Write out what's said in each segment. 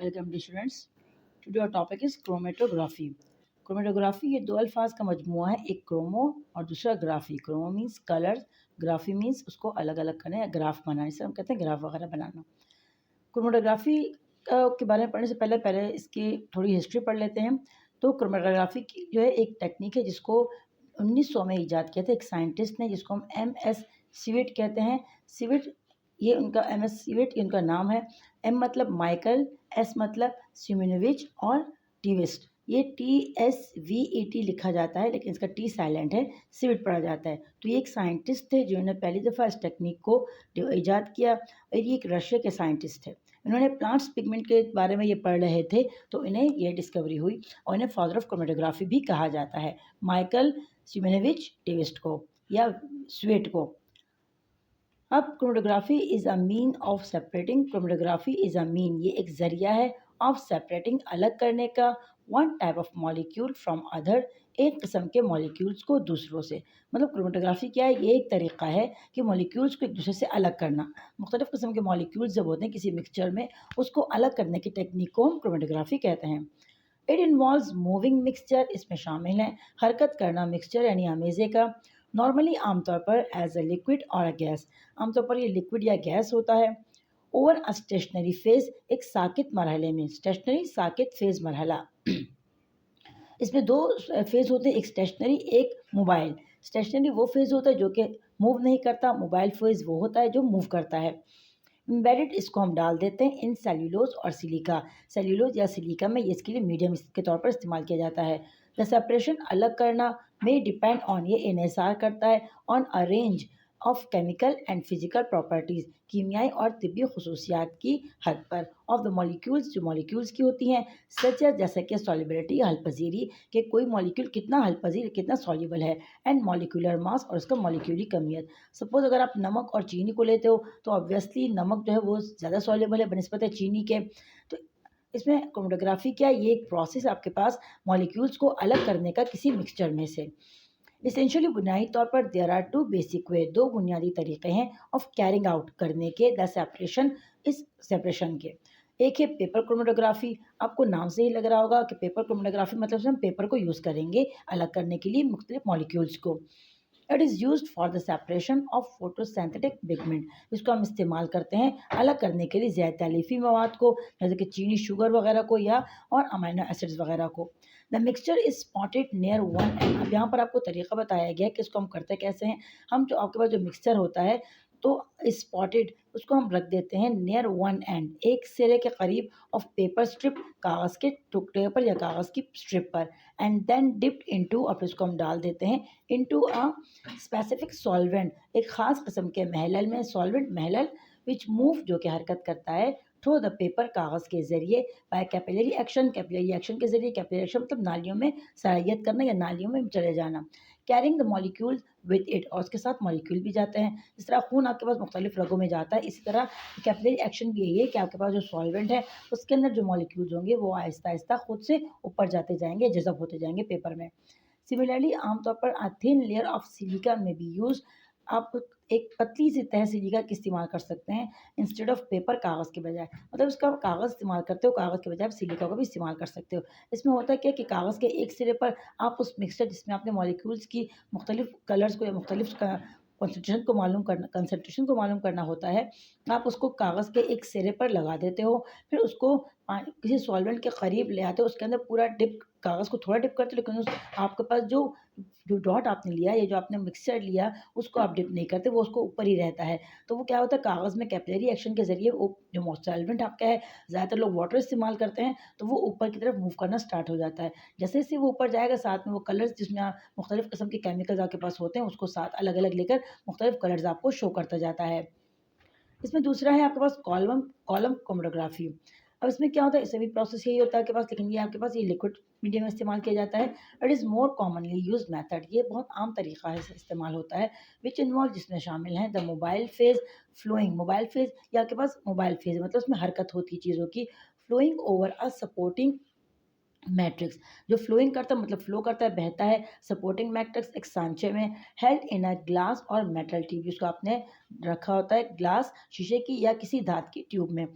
Welcome to students. Today our topic is chromatography. Chromatography ये दो अल्फाज का मजमुआ है, एक क्रोमो और दूसरा graphy. Chromo means colour, graphy means उसको अलग अलग करना या ग्राफ बनाना, जिसे हम कहते हैं ग्राफ वगैरह बनाना. क्रोमेटोग्राफी के बारे में पढ़ने से पहले पहले इसकी थोड़ी हिस्ट्री पढ़ लेते हैं. तो क्रोमेटोग्राफी की जो है एक टेक्निक है जिसको 1900 में ईजाद किया था एक साइंटिस्ट ने, जिसको हम MS सिविट कहते हैं. सिविट, ये उनका MS सिविट इनका नाम है. M मतलब माइकल, S मतलब सिमिनोविच और टीविस्ट. ये TSVET लिखा जाता है लेकिन इसका T साइलेंट है, सिविट पढ़ा जाता है. तो ये एक साइंटिस्ट थे जिन्होंने पहली दफ़ा इस टेक्निक को ईजाद किया और ये एक रशिया के साइंटिस्ट थे. इन्होंने प्लांट्स पिगमेंट के बारे में ये पढ़ रहे थे तो इन्हें ये डिस्कवरी हुई और इन्हें फादर ऑफ क्रोमेटोग्राफी भी कहा जाता है, माइकल सिमिनोविच टीविस्ट को या स्वेट को. अब chromatography is a mean of separating. Chromatography is a mean, ये एक ज़रिया है ऑफ सेपरेटिंग, अलग करने का, one type of molecule from other, एक किस्म के मॉलिक्यूल्स को दूसरों से. मतलब क्रोमेटोग्राफी क्या है, ये एक तरीक़ा है कि मॉलिक्यूल्स को एक दूसरे से अलग करना. मुख्तलिफ़ किस्म के मॉलिक्यूल्स जब होते हैं किसी मिक्सचर में, उसको अलग करने की टेक्निक को हम क्रोमेटोग्राफी कहते हैं. इट इन्वॉल्व्स मूविंग मिक्सचर, इसमें शामिल है हरकत करना मिक्सचर यानी अमेज़े का. नॉर्मली आमतौर पर एज अ लिक्विड और अ गैस, आमतौर पर ये लिक्विड या गैस होता है. ओवर अ स्टेशनरी फेज, एक साकित मरहले में, स्टेशनरी साकित फेज मरहला. इसमें दो फेज होते हैं, एक स्टेशनरी एक मोबाइल. स्टेशनरी वो फेज होता है जो कि मूव नहीं करता, मोबाइल फेज वो होता है जो मूव करता है. एम्बेडेड, इसको हम डाल देते हैं इन सेल्यूलोज और सिलिका. सेल्यूलोज या सिलिका में ये इसके लिए मीडियम के तौर पर इस्तेमाल किया जाता है. द सेपरेशन, अलग करना, में डिपेंड ऑन, ये इन्हिसार करता है on a range of chemical and physical properties, कीमियाई और तिब्बी खसूसियात की हद पर, ऑफ द मॉलिक्यूल्स, जो मॉलिक्यूल्स की होती हैं, सच है जैसे कि सॉल्युबिलिटी, हलपजीरी, कि कोई मॉलिक्यूल कितना हलपजीर कितना सॉल्युबल है, एंड मॉलिक्यूलर मास, और उसका मॉलिक्यूलरी कमियत. सपोज अगर आप नमक और चीनी को लेते हो तो ऑब्वियसली नमक जो है वो ज़्यादा सॉल्युबल है बनस्बत है चीनी के. तो इसमें क्रोमेटोग्राफी क्या है, ये एक प्रोसेस आपके पास मॉलिक्यूल्स को अलग करने का किसी मिक्सचर में से. इसेंशियली बुनियादी तौर पर there are two basic way, दो बुनियादी तरीके हैं ऑफ कैरिंग आउट करने के द सेपरेशन, इस सेपरेशन के. एक है पेपर क्रोमेटोग्राफी. आपको नाम से ही लग रहा होगा कि पेपर क्रोमेटोग्राफी मतलब हम पेपर को यूज़ करेंगे अलग करने के लिए मुख्तलिफ मॉलिक्यूल्स को. It is used for the separation of photosynthetic pigment, इसको हम इस्तेमाल करते हैं अलग करने के लिए ज़ैद तलीफ़ी मवाद को, जैसे कि चीनी शुगर वगैरह को या और अमीनो एसिड्स वगैरह को. The mixture is spotted near one and. अब यहाँ पर आपको तरीका बताया गया है कि इसको हम करते कैसे हैं. हम जो आपके पास जो मिक्सचर होता है तो स्पॉटेड, उसको हम रख देते हैं नियर वन एंड, एक सिरे के करीब, ऑफ पेपर स्ट्रिप, कागज़ के टुकड़े पर या कागज़ की स्ट्रिप पर. एंड देन डिप्ड इनटू, और फिर इसको हम डाल देते हैं इनटू अ स्पेसिफिक सॉल्वेंट, एक ख़ास किस्म के महलल में, सॉल्वेंट महलल, विच मूव, जो कि हरकत करता है थ्रू द पेपर, कागज़ के ज़रिए, by capillary action, capillary action के ज़रिए. कैपिलरी एक्शन मतलब नालियों में सरायत करना या नालियों में चले जाना. Carrying the molecule with it, और उसके साथ मॉलिक्यूल भी जाते हैं. जिस तरह खून आपके पास मुख्तलिफ रगों में जाता है, इसी तरह कैपिलरी एक्शन भी यही है कि आपके पास जो सॉल्वेंट है उसके अंदर जो मॉलिक्यूल्स होंगे वो आहिस्ता आहिस्ता खुद से ऊपर जाते जाएंगे, जज़ब होते जाएंगे पेपर में. सिमिलरली आमतौर पर a thin layer of silica में बी यूज, आप एक पतली सी तह सिलिका की इस्तेमाल कर सकते हैं इंस्टेड ऑफ पेपर, कागज़ के बजाय. मतलब उसका कागज़ इस्तेमाल करते हो, कागज़ के बजाय आप सिलिका का भी इस्तेमाल कर सकते हो. इसमें होता है क्या कि कागज़ के एक सिरे पर आप उस मिक्सचर जिसमें आपने मॉलिक्यूल्स की मुख्तलिफ कलर्स को या मुख्तलिफ कंसंट्रेशन को मालूम करना होता है, आप उसको कागज़ के एक सिरे पर लगा देते हो, फिर उसको किसी सॉल्वेंट के करीब ले आते हो, उसके अंदर पूरा डिप, कागज़ को थोड़ा डिप करते हो, लेकिन उस आपके पास जो जो डॉट आपने लिया या जो आपने मिक्सचर लिया उसको आप डिप नहीं करते, वो उसको ऊपर ही रहता है. तो वो क्या होता है, कागज़ में कैपिलरी एक्शन के ज़रिए वो जो सॉल्वेंट आपका है, ज़्यादातर लोग वाटर इस्तेमाल करते हैं, तो वो ऊपर की तरफ मूव करना स्टार्ट हो जाता है. जैसे जैसे वो ऊपर जाएगा साथ में वो कलर्स जिसमें मुख्तलिफ किस्म के केमिकल्स आपके पास होते हैं उसको साथ अलग अलग लेकर मुख्तलिफ कलर्स आपको शो करता जाता है. इसमें दूसरा है आपके पास कॉलम कॉलम क्रोमेटोग्राफी. अब इसमें क्या होता है, इसमें भी प्रोसेस यही होता है आपके पास, लेकिन ये आपके पास ये लिक्विड मीडियम में इस्तेमाल किया जाता है. It is more commonly use method, ये बहुत आम तरीका है इससे इस्तेमाल होता है. विच इन्वॉल्व, जिसमें शामिल हैं the mobile phase, flowing, mobile phase या आपके पास मोबाइल फेज मतलब उसमें हरकत होती है चीज़ों की, flowing over a supporting matrix, जो फ्लोइंग करता है मतलब फ्लो करता है, बहता है. सपोर्टिंग मैट्रिक्स एक सांचे में, हेल्ड इन अ ग्लास और मेटल ट्यूब, जिसको आपने रखा होता है ग्लास शीशे की या किसी धात की ट्यूब में.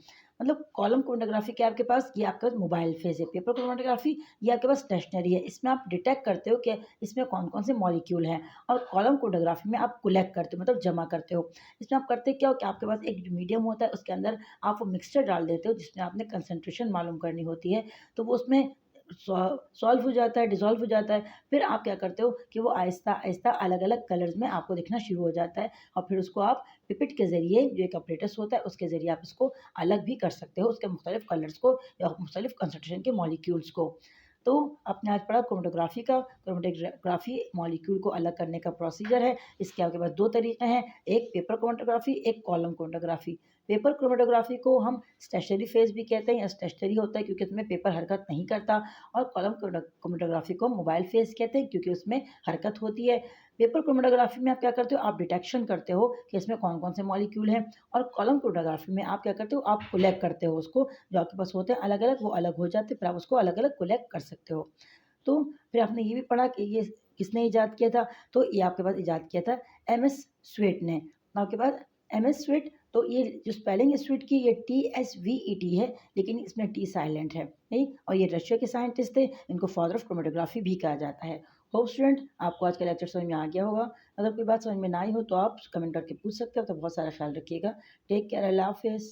मतलब कॉलम क्रोमेटोग्राफी क्या है आपके पास, ये आपका मोबाइल फेज है। पेपर क्रोमेटोग्राफी ये आपके पास स्टेशनरी है, इसमें आप डिटेक्ट करते हो कि इसमें कौन-कौन से मॉलिक्यूल हैं। और कॉलम क्रोमेटोग्राफी में आप कलेक्ट करते हो, मतलब जमा करते हो। इसमें आप करते क्या हो कि आपके पास एक मीडियम होता है, उसके अंदर आप वो मिक्सचर डाल देते हो जिसमें आपने कंसंट्रेशन मालूम करनी होती है, तो वो उसमें सॉल्व हो जाता है, डिसॉल्व हो जाता है। फिर आप क्या करते हो कि वो आहिस्ता-आहिस्ता अलग-अलग कलर्स में आपको दिखना शुरू हो जाता है, और फिर उसको आप पिपेट के ज़रिए, जो एक अपरेटस होता है उसके ज़रिए आप इसको अलग भी कर सकते हो, उसके मुख्तलिफ कलर्स को या मुख्तलिफ कंसंट्रेशन के मॉलिक्यूल्स को। तो आपने आज पढ़ा क्रोमेटोग्राफी का। क्रोमेटोग्राफी मॉलिक्यूल को अलग करने का प्रोसीजर है। इसके आपके पास 2 तरीके हैं, एक पेपर क्रोमेटोग्राफी, एक कॉलम क्रोमेटोग्राफी। पेपर क्रोमेटोग्राफी को हम स्टेशनरी फेज़ भी कहते हैं, या स्टेशनरी होता है क्योंकि इसमें पेपर हरकत नहीं करता। और कॉलम क्रोमेटोग्राफी को मोबाइल फेज़ कहते हैं क्योंकि उसमें हरकत होती है। पेपर क्रोमेटोग्राफी में आप क्या करते हो, आप डिटेक्शन करते हो कि इसमें कौन-कौन से मॉलिक्यूल हैं। और कॉलम क्रोमेटोग्राफी में आप क्या करते हो, आप कलेक्ट करते हो उसको, जो आपके पास होते हैं अलग-अलग, वो अलग हो जाते हैं, फिर आप उसको अलग-अलग कलेक्ट कर सकते हो। तो फिर आपने ये भी पढ़ा कि ये किसने ईजाद किया था, तो ये आपके पास ईजाद किया था एमएस स्वेट ने। आपके पास एमएस स्वेट, तो ये जो स्पेलिंग है स्वेट की, ये TSVET है, लेकिन इसमें टी साइलेंट है, नहीं। और ये रशिया के साइंटिस्ट थे, इनको फादर ऑफ क्रोमेटोग्राफी भी कहा जाता है। होप स्टूडेंट आपको आज का लेक्चर समझ में आ गया होगा। अगर कोई बात समझ में ना आई हो तो आप कमेंट करके पूछ सकते हो। तो बहुत सारा ख्याल रखिएगा। टेक केयर, अल्लाह हाफिज़।